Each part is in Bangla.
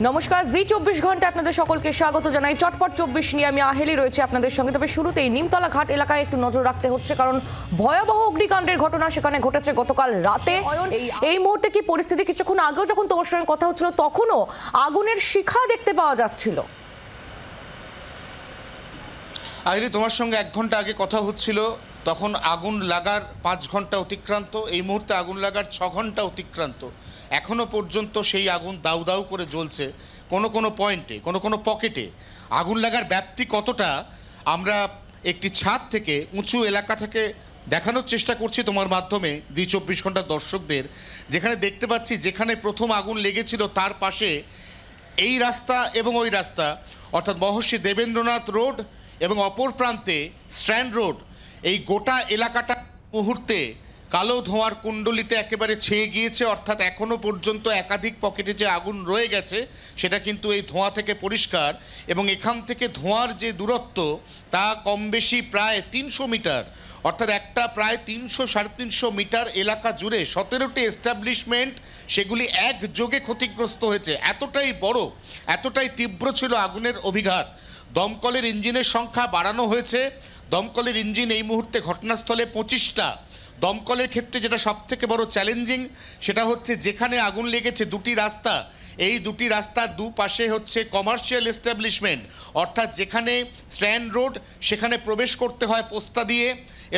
নমস্কার, জি 24 ঘন্টা আপনাদের সকলকে স্বাগত জানাই। চটপট 24 নিয়ে আমি আহেলি রয়েছে আপনাদের সঙ্গে। তবে শুরুতেই নিমতলা ঘাট এলাকায় একটু নজর রাখতে হচ্ছে, কারণ ভয়াবহ অগ্নিকাণ্ডের ঘটনা সেখানে ঘটেছে গতকাল রাতে। এই মুহূর্তে কি পরিস্থিতি? কিছুক্ষণ আগেও যখন তোমার সঙ্গে কথা হচ্ছিল তখনও আগুনের শিখা দেখতে পাওয়া যাচ্ছিল। আহেলি, তোমার সঙ্গে 1 ঘন্টা আগে কথা হচ্ছিল, তখন আগুন লাগার 5 ঘন্টা অতিক্রান্ত। এই মুহূর্তে আগুন লাগার 6 ঘন্টা অতিক্রান্ত। এখনও পর্যন্ত সেই আগুন দাউ দাউ করে জ্বলছে। কোনো পয়েন্টে, কোনো পকেটে আগুন লাগার ব্যাপ্তি কতটা আমরা একটি ছাদ থেকে, উঁচু এলাকা থেকে দেখানোর চেষ্টা করছি তোমার মাধ্যমে জি 24 ঘন্টার দর্শকদের। যেখানে দেখতে পাচ্ছি, যেখানে প্রথম আগুন লেগেছিল তার পাশে এই রাস্তা এবং ওই রাস্তা, অর্থাৎ মহর্ষি দেবেন্দ্রনাথ রোড এবং অপর প্রান্তে স্ট্র্যান্ড রোড, এই গোটা এলাকাটা মুহূর্তে কালো ধোঁয়ার কুণ্ডলিতে একেবারে ছেয়ে গিয়েছে। অর্থাৎ এখনও পর্যন্ত একাধিক পকেটে যে আগুন রয়ে গেছে সেটা কিন্তু এই ধোঁয়া থেকে পরিষ্কার। এবং এখান থেকে ধোঁয়ার যে দূরত্ব তা কম বেশি প্রায় 300 মিটার, অর্থাৎ একটা প্রায় 300-350 মিটার এলাকা জুড়ে 17টি এস্টাবলিশমেন্ট, সেগুলি একযোগে ক্ষতিগ্রস্ত হয়েছে। এতটাই বড়, এতটাই তীব্র ছিল আগুনের অভিঘাত। দমকলের ইঞ্জিনের সংখ্যা বাড়ানো হয়েছে। দমকলের ইঞ্জিন এই মুহূর্তে ঘটনাস্থলে 25টা। দমকলের ক্ষেত্রে যেটা সবথেকে বড় চ্যালেঞ্জিং সেটা হচ্ছে, যেখানে আগুন লেগেছে দুটি রাস্তা, এই দুটি রাস্তার দুপাশে হচ্ছে কমার্শিয়াল এস্টাবলিশমেন্ট, অর্থাৎ যেখানে স্ট্র্যান্ড রোড সেখানে প্রবেশ করতে হয় পোস্তা দিয়ে,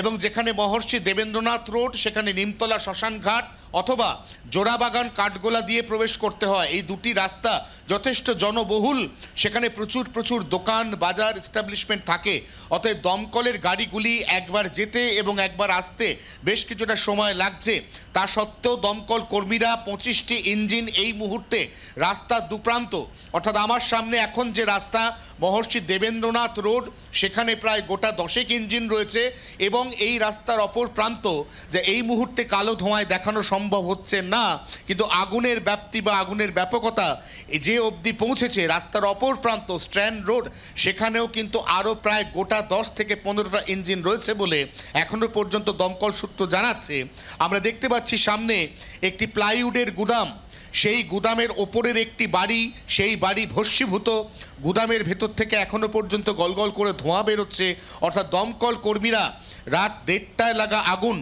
এবং যেখানে মহর্ষি দেবেন্দ্রনাথ রোড সেখানে নিমতলা শ্মশানঘাট অথবা জোড়াবাগান কাঠগোলা দিয়ে প্রবেশ করতে হয়। এই দুটি রাস্তা যথেষ্ট জনবহুল, সেখানে প্রচুর দোকান বাজার এস্টাবলিশমেন্ট থাকে। অতএব দমকলের গাড়িগুলি একবার যেতে এবং একবার আসতে বেশ কিছুটা সময় লাগছে। তা সত্ত্বেও দমকল কর্মীরা 25টি ইঞ্জিন এই মুহূর্তে রাস্তার দুপ্রান্ত, অর্থাৎ আমার সামনে এখন যে রাস্তা মহর্ষি দেবেন্দ্রনাথ রোড, সেখানে প্রায় গোটা 10 ইঞ্জিন রয়েছে। এবং এই রাস্তার অপর প্রান্ত, যে এই মুহূর্তে কালো ধোঁয়ায় দেখানো সম্ভব হচ্ছে না, কিন্তু আগুনের ব্যাপ্তি বা আগুনের ব্যাপকতা যে অবধি পৌঁছেছে রাস্তার অপর প্রান্ত স্ট্র্যান্ড রোড, সেখানেও কিন্তু আরও প্রায় গোটা 10 থেকে 15টা ইঞ্জিন রয়েছে বলে এখনও পর্যন্ত দমকল সূত্র জানাচ্ছে। আমরা দেখতে পাচ্ছি সামনে একটি প্লাইউডের গুদাম, সেই গুদামের ওপরের একটি বাড়ি, সেই বাড়ি ভস্মীভূত। গুদামের ভেতর থেকে এখনও পর্যন্ত গলগল করে ধোঁয়া বেরোচ্ছে। অর্থাৎ দমকল কর্মীরা রাত 1:30টায় লাগা আগুন,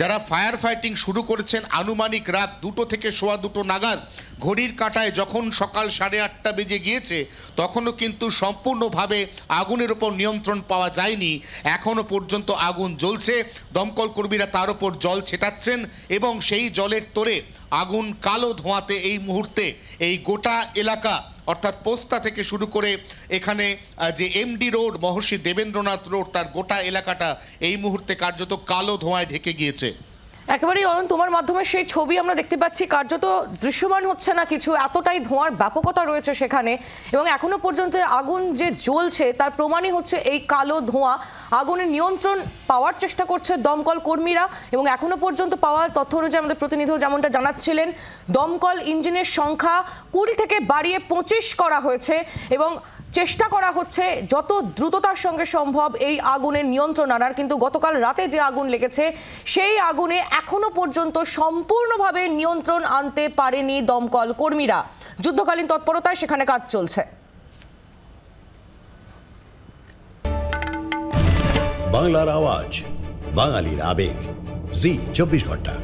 যারা ফায়ার ফাইটিং শুরু করেছেন আনুমানিক রাত 2টো থেকে 2:15 নাগাদ, ঘড়ির কাঁটায় যখন সকাল 8:30 বেজে গিয়েছে তখনও কিন্তু সম্পূর্ণভাবে আগুনের ওপর নিয়ন্ত্রণ পাওয়া যায়নি। এখনও পর্যন্ত আগুন জ্বলছে। দমকল কর্মীরা তার ওপর জল ছেটাচ্ছেন এবং সেই জলের তোড়ে আগুন কালো ধোঁয়াতে এই মুহূর্তে এই গোটা এলাকা, অর্থাৎ পোস্তা থেকে শুরু করে এখানে যে এমডি রোড মহর্ষি দেবেন্দ্রনাথ রোড, তার গোটা এলাকাটা এই মুহূর্তে কার্যত কালো ধোঁয়ায় ঢেকে গিয়েছে। একেবারেই অরুণ, তোমার মাধ্যমে সেই ছবি আমরা দেখতে পাচ্ছি। কার্যত দৃশ্যমান হচ্ছে না কিছু, এতটাই ধোঁয়ার ব্যাপকতা রয়েছে সেখানে। এবং এখনো পর্যন্ত আগুন যে জ্বলছে তার প্রমাণই হচ্ছে এই কালো ধোঁয়া। আগুনের নিয়ন্ত্রণ পাওয়ার চেষ্টা করছে দমকল কর্মীরা, এবং এখনো পর্যন্ত পাওয়া তথ্য অনুযায়ী আমাদের প্রতিনিধিও যেমনটা জানাচ্ছিলেন, দমকল ইঞ্জিনের সংখ্যা 20 থেকে বাড়িয়ে 25 করা হয়েছে এবং চেষ্টা করা হচ্ছে যত দ্রুততার সঙ্গে সম্ভব এই আগুনের নিয়ন্ত্রণ আনার। কিন্তু গতকাল রাতে যে আগুন লেগেছে সেই আগুনে এখনো পর্যন্ত সম্পূর্ণভাবে নিয়ন্ত্রণ আনতে পারেনি দমকল কর্মীরা। যুদ্ধকালীন তৎপরতায় সেখানে কাজ চলছে। বাংলার আওয়াজ, বাঙালির আবেগ, জি 24 ঘন্টা।